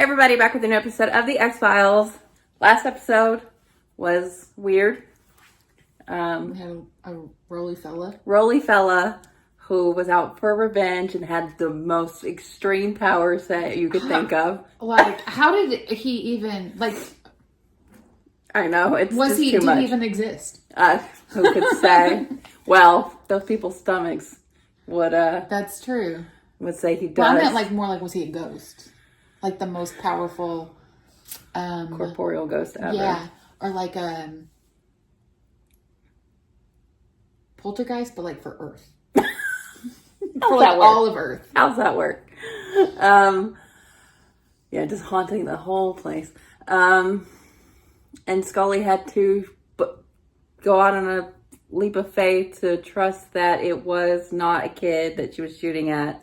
everybody, back with a new episode of The X-Files. Last episode was weird. We had a roly fella who was out for revenge and had the most extreme powers that you could think of. Like, how did he even, like... I know, it's was just he, too did much. he even exist? Who could say? Well, those people's stomachs would, That's true. would say he does. Well, I meant, like, more like, was he a ghost? Like, the most powerful... corporeal ghost ever. Yeah. Or, like, poltergeist, but, like, for Earth. For, like, all of Earth. How's that work? Yeah, just haunting the whole place. And Scully had to go out on a leap of faith to trust that it was not a kid that she was shooting at.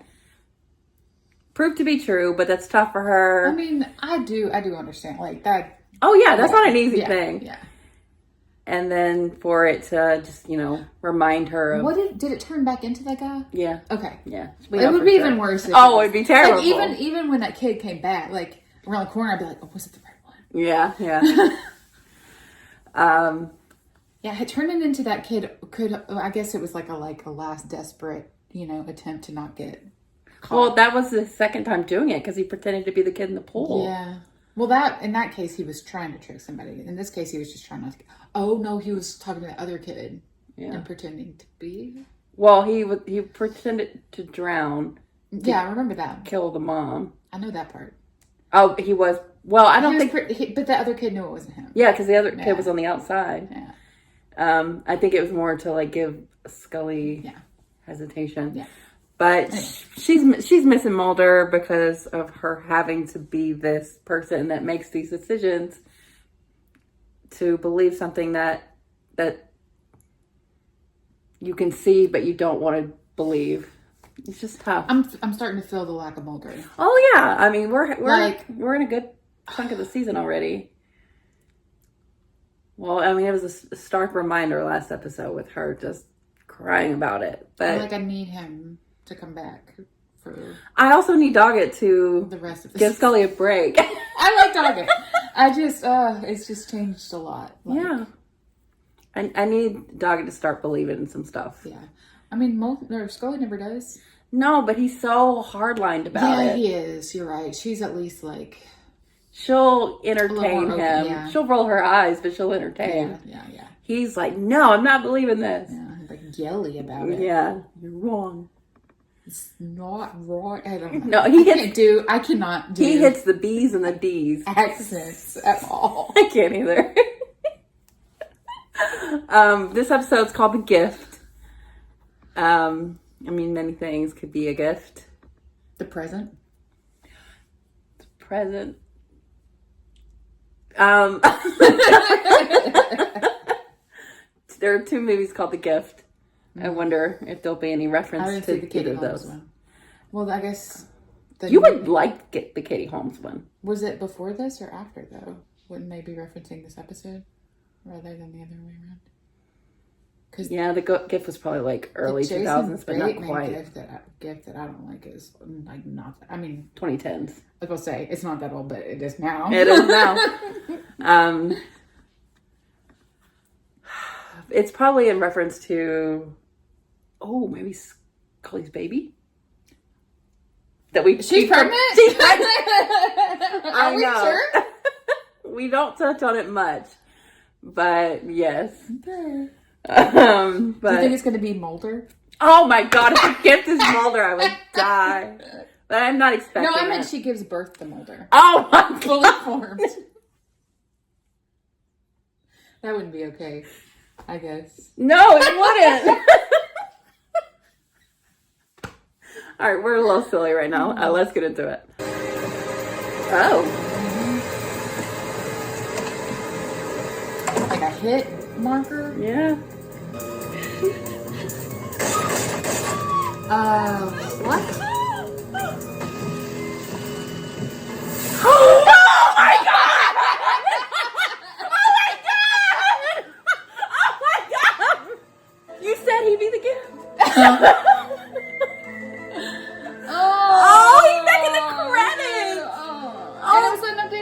Proved to be true, but that's tough for her. I mean, I do understand, like, that. Oh, yeah, that's not an easy thing. Yeah. And then for it to just, remind her of... Did it turn back into that guy? Yeah. Okay. Yeah. It would be even worse. It'd be terrible. Like, even when that kid came back, like, around the corner, I'd be like, oh, was it the right one? Yeah. Yeah, turning into that kid I guess it was like a last desperate, attempt to not get caught. Well, that was the second time doing it because he pretended to be the kid in the pool. Yeah. Well, in that case, he was trying to trick somebody. In this case, he was just trying not to. Oh no, he was talking to the other kid and pretending to be. Well, he pretended to drown. Yeah, I remember that. Kill the mom. I know that part. Oh, he was. Well, I don't think. But the other kid knew it wasn't him. Yeah, because the other kid was on the outside. Yeah. I think it was more to like give Scully hesitation. Yeah. But she's missing Moulder because of her having to be this person that makes these decisions to believe something that you can see but you don't want to believe. It's just tough. I'm starting to feel the lack of Moulder. Oh yeah, I mean we're in a good chunk of the season already. Well, I mean it was a stark reminder last episode with her just crying about it. But I need him to come back for. I also need Doggett to the rest of the give Scully a break. I like Doggett. I just it's just changed a lot. Yeah. I need Doggett to start believing in some stuff. Yeah. I mean, Scully never does. No, but he's so hardlined about it. Yeah, he is. You're right. She's at least like... She'll entertain him. Yeah. She'll roll her eyes, but she'll entertain. Yeah. He's like, no, I'm not believing this. Yeah, he's like yelly about it. Yeah, you're wrong. It's not right. I don't know. No, I cannot do. He hits the B's and the D's. Accents at all. I can't either. This episode's called The Gift. I mean, many things could be a gift. The present. There are two movies called The Gift. I wonder if there'll be any reference to either of those. One. Well, I guess... You would like to get the Katie Holmes one. Was it before this or after, though? Wouldn't they be referencing this episode rather than the other way around? Yeah, the Gift was probably like early 2000s, but not quite. Gift that I don't like is like not. I mean, 2010s. I was gonna say it's not that old, but it is now. It is now. It's probably in reference to, maybe Scully's baby. She's pregnant. Are we sure? We don't touch on it much, but yes. Okay. But do you think it's going to be Moulder? Oh my God! If the gift is Moulder, I would die. But I'm not expecting. No, I meant she gives birth to Moulder. Oh my God! Fully formed. That wouldn't be okay, I guess. No, it wouldn't. All right, we're a little silly right now. Let's get into it. Oh. Like a hit marker? Yeah. What? Oh my God! Oh my God! Oh my God! You said he'd be the gift. Oh, he's making the credits. And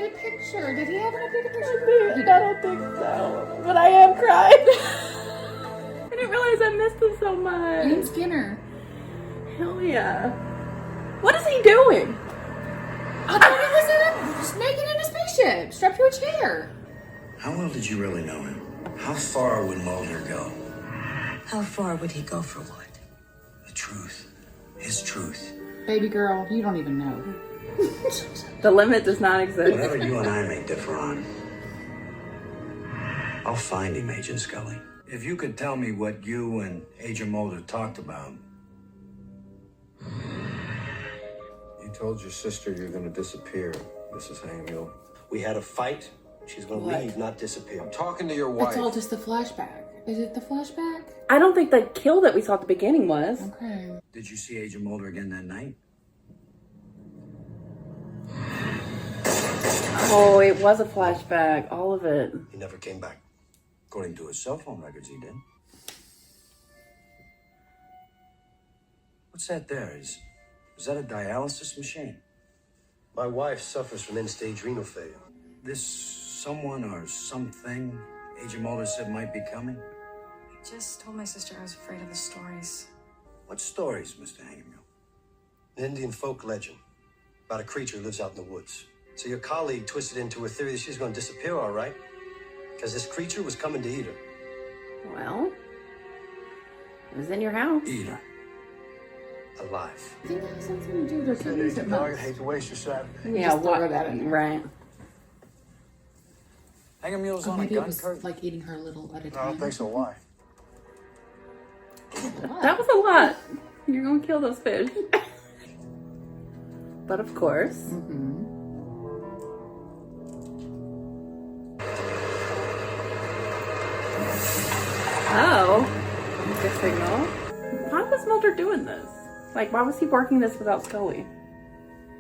updated picture. Did he have an updated picture? I don't think so. But I am crying. I didn't realize I missed him so much. Ian Skinner. Hell yeah. What is he doing? I thought he was just naked in a spaceship, strapped to a chair. How well did you really know him? How far would Moulder go? How far would he go for what? The truth. His truth. Baby girl, you don't even know. The limit does not exist. Whatever you and I may differ on, I'll find him, Agent Scully. If you could tell me what you and Agent Moulder talked about. You told your sister you're gonna disappear, Mrs. Hangmill. We had a fight. She's gonna What? leave, not disappear. I'm talking to your wife. It's all just the flashback. Is it the flashback? I don't think the kill that we saw at the beginning was. Okay. Did you see Agent Moulder again that night? Oh, it was a flashback. All of it. He never came back. According to his cell phone records, he did. What's that there? Is that a dialysis machine? My wife suffers from end-stage renal failure. This someone or something Agent Moulder said might be coming? I just told my sister I was afraid of the stories. What stories, Mr. Hangermill? An Indian folk legend about a creature who lives out in the woods. So your colleague twisted into a theory that she's going to disappear, all right? Because this creature was coming to eat her. Well, it was in your house. Eat her. Alive. I think that has something to do with their kidneys. It must. hate to waste your Saturday. Yeah, just throw what? that in there. Right. Hangermill's Or on a maybe it gun was curtain. like eating her a little at a I time. don't think so. Why? That was a lot. You're gonna kill those fish. But of course. Oh. Good signal. Why was Moulder doing this? Like, why was he working this without Scully?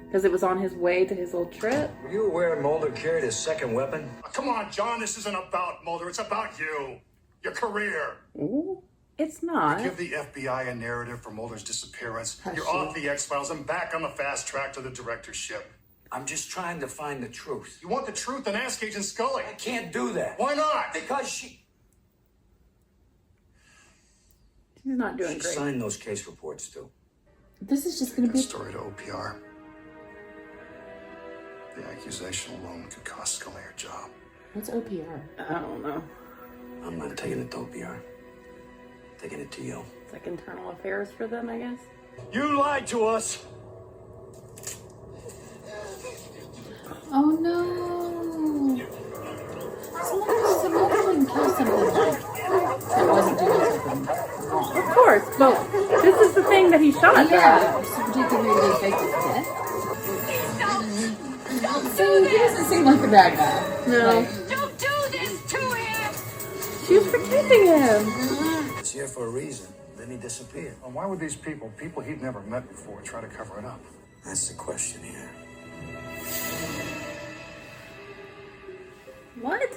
Because it was on his way to his little trip? Were you aware Moulder carried his second weapon? Come on, John, this isn't about Moulder. It's about you. Your career. Ooh, it's not. Give the FBI a narrative for Moulder's disappearance. Hush You're you. off the X-Files and back on the fast track to the directorship. I'm just trying to find the truth. You want the truth? Then ask Agent Scully. I can't do that. Why not? Because she He's not doing great. signed those case reports too. This is just going to That be. story to OPR. The accusation alone could cost Scully her job. What's OPR? I don't know. I'm not taking it to OPR. Taking it to you. It's like internal affairs for them, I guess. You lied to us. Oh no! Someone wouldn't kill something like that wasn't doing something wrong. Of course, but this is the thing that he shot. Yeah, so do you think maybe they faked his death? So he doesn't seem like the bad guy. No. Like, Don't do this to him! She was protecting him. It's here for a reason. Then he disappeared. Well, why would these people he'd never met before, try to cover it up? That's the question here. What?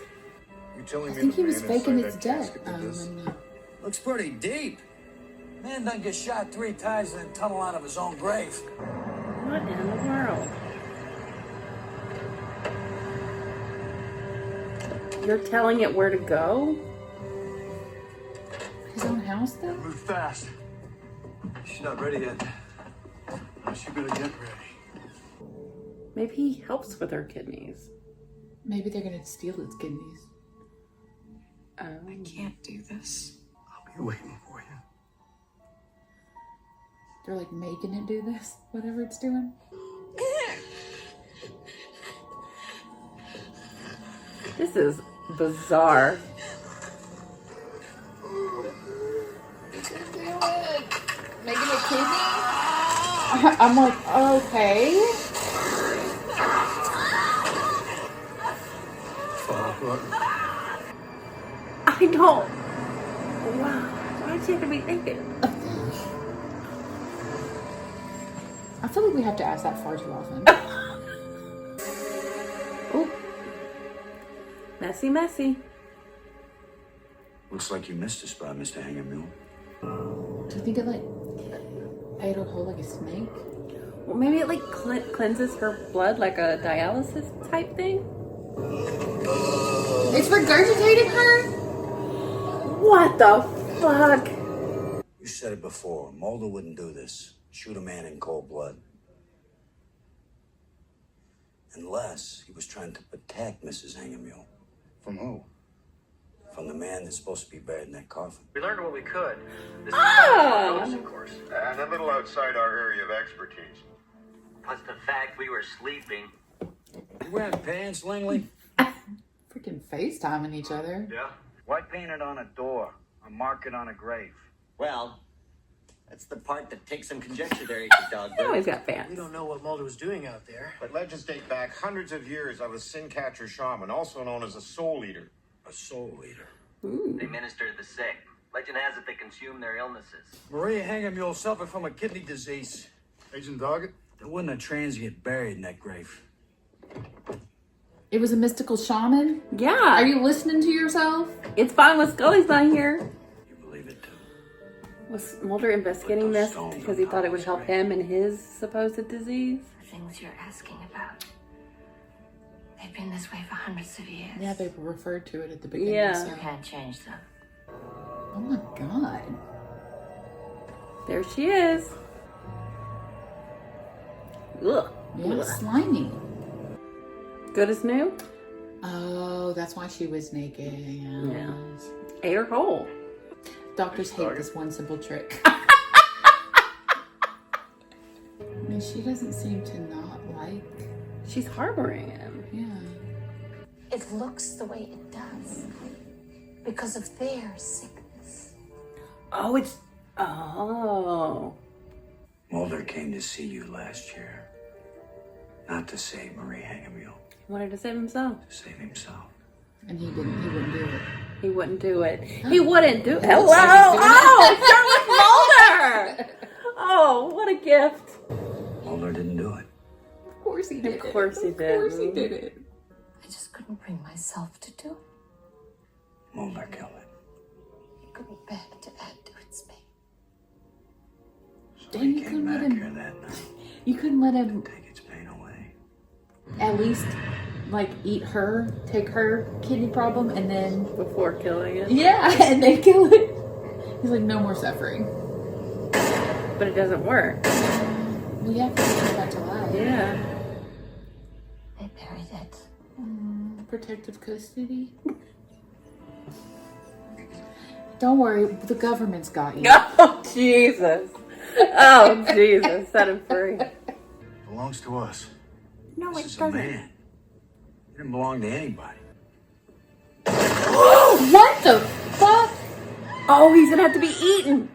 You telling I me think the he was man faking inside his that death. casket did this? Looks pretty deep. Man doesn't get shot 3 times and then tunnel out of his own grave. What in the world? You're telling it where to go? His own house, though? Move fast. She's not ready yet. She better get ready. Maybe he helps with her kidneys. Maybe they're gonna steal its kidneys. I can't do this. I'll be waiting for you. They're like making it do this, whatever it's doing. This is bizarre. Making a kidney? I'm like, okay. I don't. Wow. Why did she have to be naked? I feel like we have to ask that far too often. Ooh. Messy, messy. Looks like you missed a spot, Mr. Hangermill. Do you think it like ate a hole like a snake? Well, maybe it like cleanses her blood like a dialysis type thing. It's regurgitating her? What the fuck? You said it before. Moulder wouldn't do this. Shoot a man in cold blood. Unless he was trying to protect Mrs. Hangermule. From who? From the man that's supposed to be buried in that coffin. We learned what we could. This is Oh! of course. And a little outside our area of expertise. Plus the fact we were sleeping. You wearing pants, Langley? Freaking FaceTiming each other. Yeah. Why paint it on a door? Or mark it on a grave? Well, that's the part that takes some conjecture there, He Doggett. always got fans. We don't know what Moulder was doing out there. But legends date back hundreds of years of a sin catcher shaman, also known as a soul eater. A soul eater. They minister to the sick. Legend has it they consume their illnesses. Maria Hangermule suffered from a kidney disease. Agent Doggett? There wasn't a transient buried in that grave. It was a mystical shaman? Yeah. Are you listening to yourself? It's fine when Scully's not here. You believe it too? Was Moulder investigating this because he thought it would help him in his supposed disease? The things you're asking about. They've been this way for hundreds of years. Yeah, they referred to it at the beginning. Yeah. So. You can't change them. Oh my god. There she is. Ugh. Yeah, slimy. Good as new? Oh, that's why she was naked. Yeah. Ate her hole. Doctors hate this one simple trick. I mean, she doesn't seem to not like. She's harboring him. Yeah. It looks the way it does because of their sickness. Oh, it's... Oh. Moulder came to see you last year. Not to save Marie Hangermule. He wanted to save himself. To save himself. And he didn't. He wouldn't do it. He wouldn't do it. He wouldn't do it. Hello! Oh, start with Moulder! Oh, what a gift. Moulder didn't do it. Of course he did. Of course he did. Of course he did it. I just couldn't bring myself to do it. Moulder killed it. I couldn't bear to add to its pain. So Dang, he you came couldn't let back him- here that night. You couldn't let him Take its pain away. at least like eat her, take her kidney problem, and then Before killing it. yeah, and then kill it. He's like, no more suffering. But it doesn't work. We have to bring it back to life. Yeah. They buried it. Protective custody. Don't worry, the government's got you. Oh, Jesus. Oh, Jesus. Set him free. Belongs to us. No, This it is a doesn't. man. It didn't belong to anybody. What the fuck? Oh, he's gonna have to be eaten.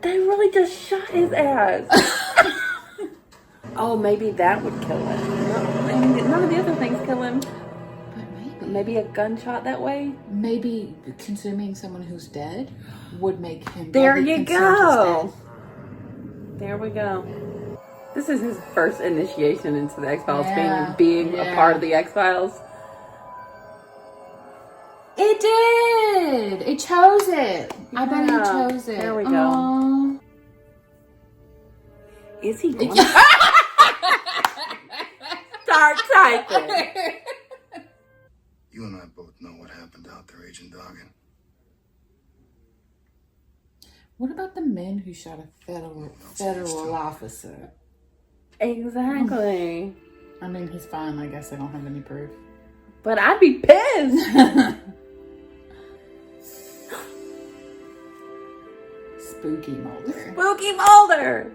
They really just shot his ass. Oh, maybe that would kill him. No, I mean, none of the other things kill him. But Maybe a gunshot that way. maybe consuming someone who's dead would make him. There maybe you consumed go. his death. There we go. This is his first initiation into the X-Files, Yeah, being a yeah. part of the X-Files. It did. It chose it. I bet he Yeah, chose it. there we go. Aw. Is he going to start typing? You and I both know what happened out there, Agent Doggett. What about the men who shot a federal officer? Exactly. I mean, he's fine. I guess I don't have any proof. But I'd be pissed. Spooky Moulder. Spooky Moulder.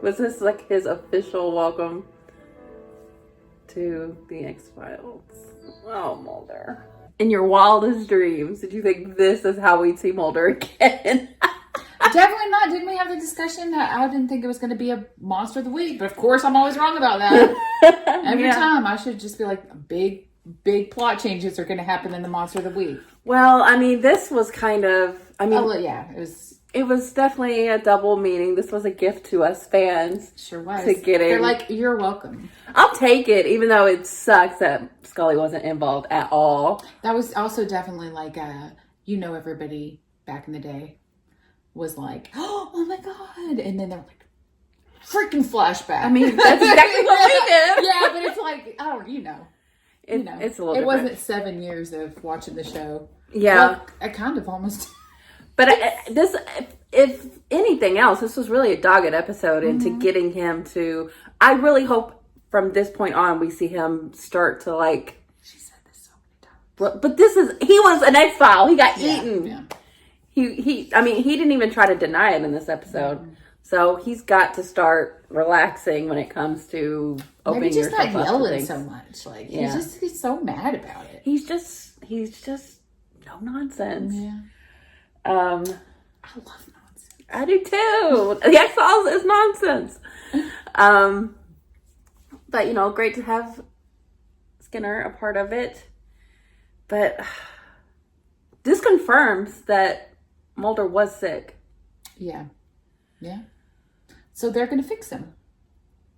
Was this like his official welcome to the X-Files? Oh, Moulder. In your wildest dreams, did you think this is how we'd see Moulder again? Definitely not. Didn't we have the discussion that I didn't think it was going to be a monster of the week? But of course, I'm always wrong about that. Every Yeah. time, I should just be like, big plot changes are going to happen in the monster of the week. Well, I mean, this was kind of, I mean, it was definitely a double meaning. This was a gift to us fans. Sure was. To get in. They're like, you're welcome. I'll take it, even though it sucks that Scully wasn't involved at all. That was also definitely like, everybody back in the day was like, oh my God. And then they're like, freaking flashback. I mean, that's exactly what we did. Yeah, but it's like, it's a little different. It wasn't 7 years of watching the show. Yeah. Well, I kind of almost. But this, if anything else, this was really a Doggett episode into getting him to, I really hope from this point on we see him start to like. She said this so many times. But he was an X-File. He got eaten. Yeah. He didn't even try to deny it in this episode. Mm-hmm. So he's got to start relaxing when it comes to opening yourself up. Maybe just not yelling so much. Like he's so mad about it. He's just no nonsense. Yeah. I love nonsense. I do too. The X-Files is nonsense. But great to have Skinner a part of it. But this confirms that Moulder was sick. Yeah. Yeah. So they're going to fix him.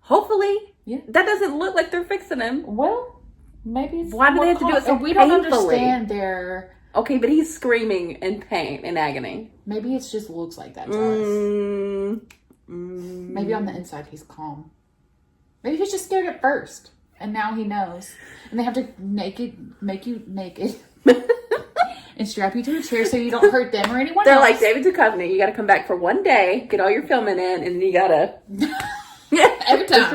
Hopefully. Yeah. That doesn't look like they're fixing him. Well, maybe it's... Why do they have to do it so we painfully? don't understand their... Okay, but he's screaming in pain and agony. Maybe it just looks like that to us. Maybe on the inside he's calm. Maybe he's just scared at first. And now he knows. And they have to make you naked. And strap you to a chair so you don't hurt them or anyone They're else. like, David Duchovny, you got to come back for one day, get all your filming in, and then you got to... Every time.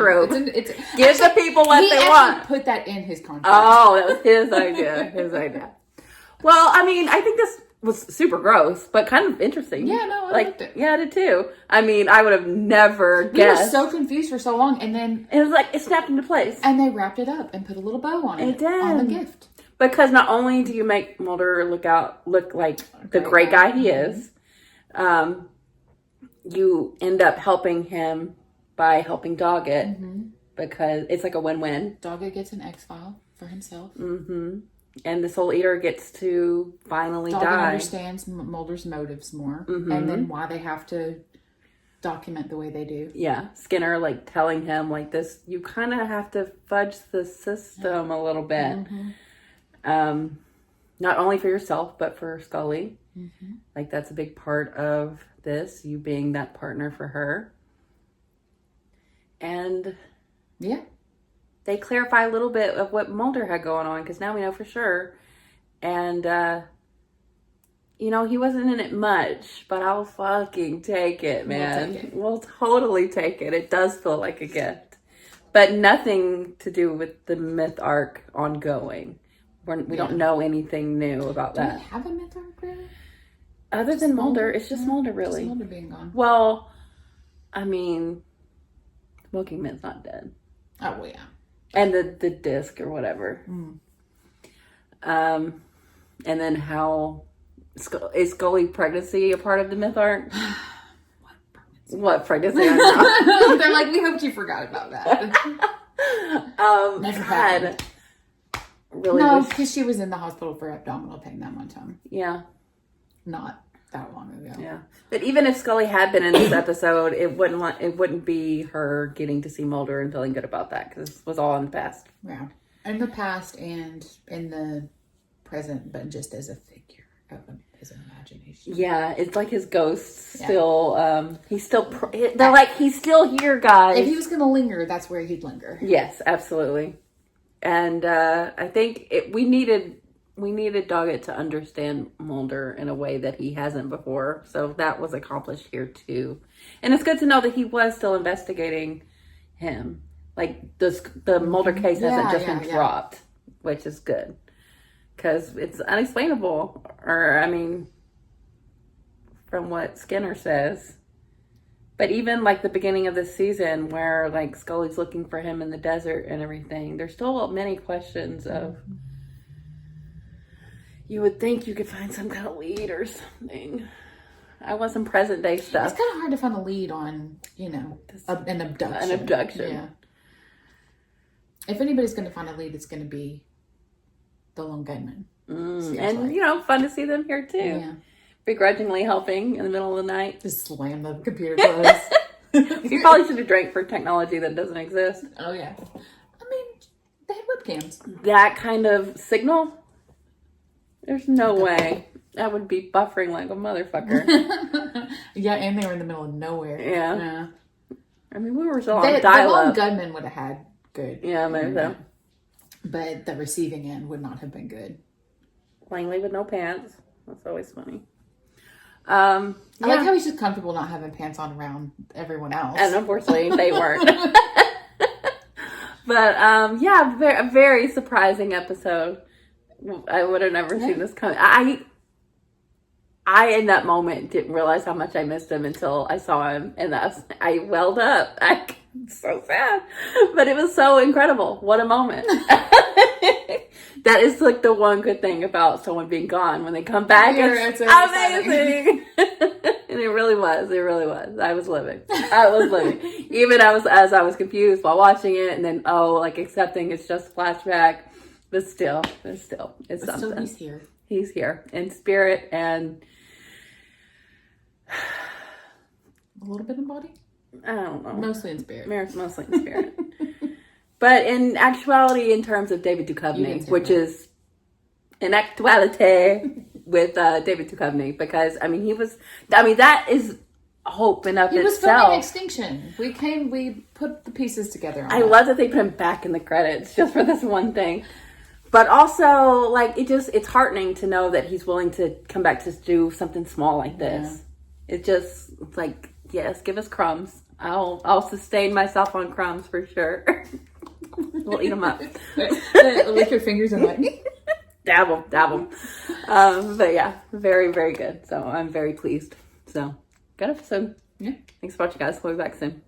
Give the people what they want. Put that in his contract. Oh, that was his idea. Well, I mean, I think this was super gross, but kind of interesting. Yeah, no, I liked it. Yeah, I did too. I mean, I would have never guessed. We were so confused for so long, and then... It was like, it snapped into place. And they wrapped it up and put a little bow on it. It did. On the gift. Because not only do you make Moulder look like the great guy he is, you end up helping him by helping Doggett because it's like a win-win. Doggett gets an X-File for himself. Mm-hmm. And the Soul Eater gets to finally die. Doggett understands Moulder's motives more, and then why they have to document the way they do. Yeah, Skinner telling him this. You kind of have to fudge the system a little bit. Not only for yourself, but for Scully. That's a big part of this, you being that partner for her. And yeah, they clarify a little bit of what Moulder had going on, because now we know for sure. And, he wasn't in it much, but I'll fucking take it, man. We'll totally take it. It does feel like a gift. But nothing to do with the myth arc ongoing. We don't know anything new about that. Do we have a myth arc, really? Other than Moulder, it's just Moulder, really. Just Moulder being gone. Well, I mean, Smoking Man's not dead. Oh, well, yeah. And the disc or whatever. And then how... Is Scully pregnancy a part of the myth arc? What pregnancy? I know. They're like, we hoped you forgot about that. Never happened. Really no, because she was in the hospital for abdominal pain that one time. Yeah. Not that long ago. Yeah. But even if Scully had been in this episode, it wouldn't be her getting to see Moulder and feeling good about that, because it was all in the past. Yeah. In the past and in the present, but just as a figure of his imagination. Yeah, it's like his ghost still, he's still, they're like, he's still here, guys. If he was going to linger, that's where he'd linger. Yes, absolutely. And I think we needed Doggett to understand Moulder in a way that he hasn't before. So that was accomplished here too. And it's good to know that he was still investigating him. The Moulder case hasn't just been dropped, which is good. Because it's unexplainable. Or, I mean, from what Skinner says. But even the beginning of this season where Scully's looking for him in the desert and everything, there's still many questions of, you would think you could find some kind of lead or something. I want some present day stuff. It's kind of hard to find a lead on, an abduction. An abduction. Yeah. If anybody's going to find a lead, it's going to be the lone gunman. And, you know, fun to see them here too. Yeah. Begrudgingly helping in the middle of the night. Just slam the computer closed. You probably should have drank for technology that doesn't exist. Oh, yeah. I mean, they had webcams. That kind of signal? There's no way. That would be buffering like a motherfucker. Yeah, and they were in the middle of nowhere. Yeah. I mean, we were still on The lone dial-up. gunman would have had good. Yeah, maybe so. But the receiving end would not have been good. Langley with no pants. That's always funny. I like how he's just comfortable not having pants on around everyone else. And unfortunately, they weren't. But, yeah, a very surprising episode. I would have never seen this coming. I, in that moment, didn't realize how much I missed him until I saw him. And I welled up. So sad. But it was so incredible. What a moment. That is like the one good thing about someone being gone. When they come back, it's amazing. And it really was. It really was. I was living. Even as I was confused while watching it, and then like accepting it's just flashback. But still, it's something. Still, he's here. He's here in spirit and a little bit in body. I don't know. Mostly in spirit. Mostly in spirit. But in actuality, in terms of David Duchovny, which is in actuality with David Duchovny, because that is hope in of he was itself. filming Extinction. We put the pieces together. I love that they put him back in the credits just for this one thing. But also, like, it's heartening to know that he's willing to come back to do something small like this. Yeah. It's like, yes, give us crumbs. I'll sustain myself on crumbs for sure. We'll eat them up. Lick your fingers and like dab them. But yeah, very, very good. So I'm very pleased. So good episode. Yeah. Thanks for watching, guys. We'll be back soon.